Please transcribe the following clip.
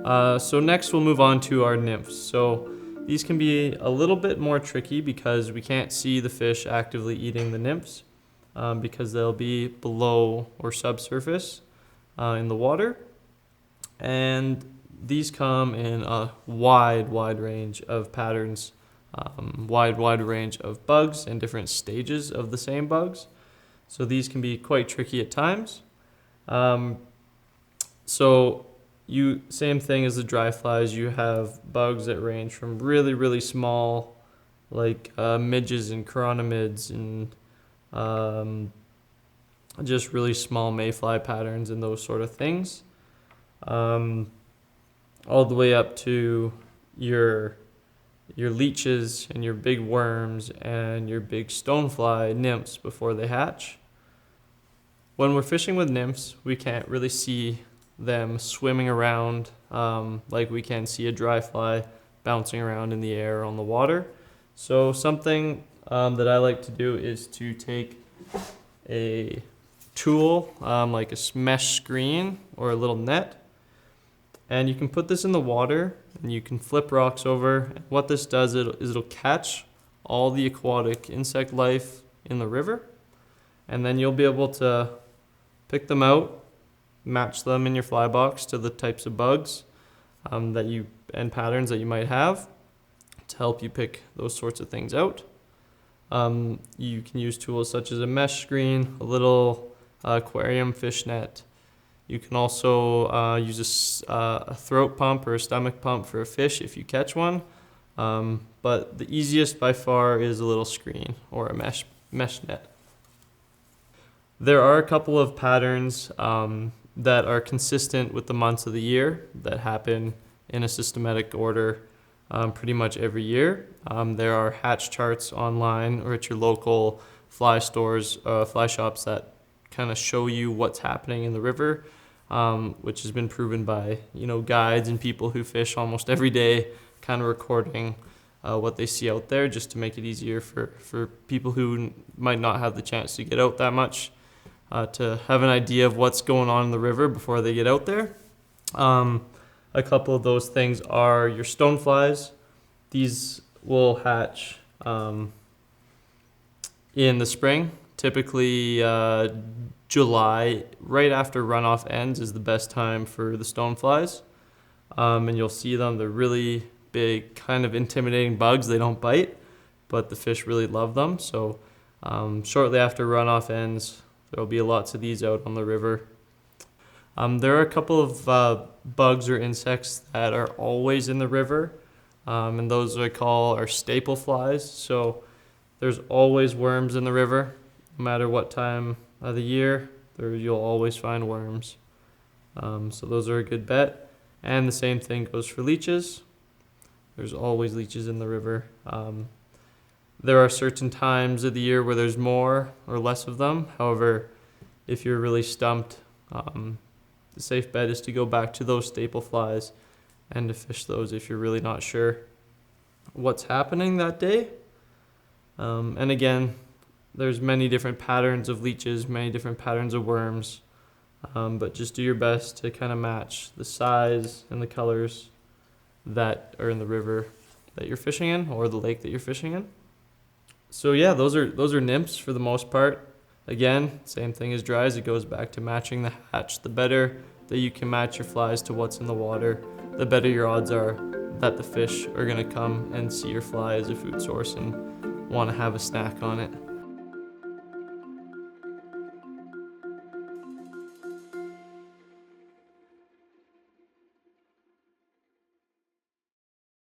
So next we'll move on to our nymphs. So these can be a little bit more tricky because we can't see the fish actively eating the nymphs because they'll be below or subsurface in the water. And these come in a wide range of patterns, wide range of bugs and different stages of the same bugs. So these can be quite tricky at times. Same thing as the dry flies, you have bugs that range from really small, like midges and chironomids and just really small mayfly patterns and those sort of things. All the way up to your leeches and your big worms and your big stonefly nymphs before they hatch. When we're fishing with nymphs, we can't really see them swimming around like we can see a dry fly bouncing around in the air on the water. So something that I like to do is to take a tool like a mesh screen or a little net, and you can put this in the water and you can flip rocks over. What this does is it'll catch all the aquatic insect life in the river, and then you'll be able to pick them out, match them in your fly box to the types of bugs and patterns that you might have to help you pick those sorts of things out. You can use tools such as a mesh screen, a little aquarium fish net. You can also use a throat pump or a stomach pump for a fish if you catch one. But the easiest by far is a little screen or a mesh net. There are a couple of patterns that are consistent with the months of the year that happen in a systematic order pretty much every year. There are hatch charts online or at your local fly stores, fly shops that kind of show you what's happening in the river, which has been proven by guides and people who fish almost every day, kind of recording what they see out there just to make it easier for people who might not have the chance to get out that much to have an idea of what's going on in the river before they get out there. A couple of those things are your stoneflies. These will hatch in the spring. Typically July, right after runoff ends, is the best time for the stoneflies. And you'll see them. They're really big, kind of intimidating bugs. They don't bite, but the fish really love them. So shortly after runoff ends, there'll be lots of these out on the river. There are a couple of bugs or insects that are always in the river, and those I call are staple flies. So there's always worms in the river, no matter what time of the year. You'll always find worms. So those are a good bet. And the same thing goes for leeches. There's always leeches in the river. There are certain times of the year where there's more or less of them. However, if you're really stumped, the safe bet is to go back to those staple flies and to fish those if you're really not sure what's happening that day. And again, there's many different patterns of leeches, many different patterns of worms, but just do your best to kind of match the size and the colors that are in the river that you're fishing in or the lake that you're fishing in. So yeah, those are nymphs for the most part. Again, same thing as dries. It goes back to matching the hatch. The better that you can match your flies to what's in the water, the better your odds are that the fish are going to come and see your fly as a food source and want to have a snack on it.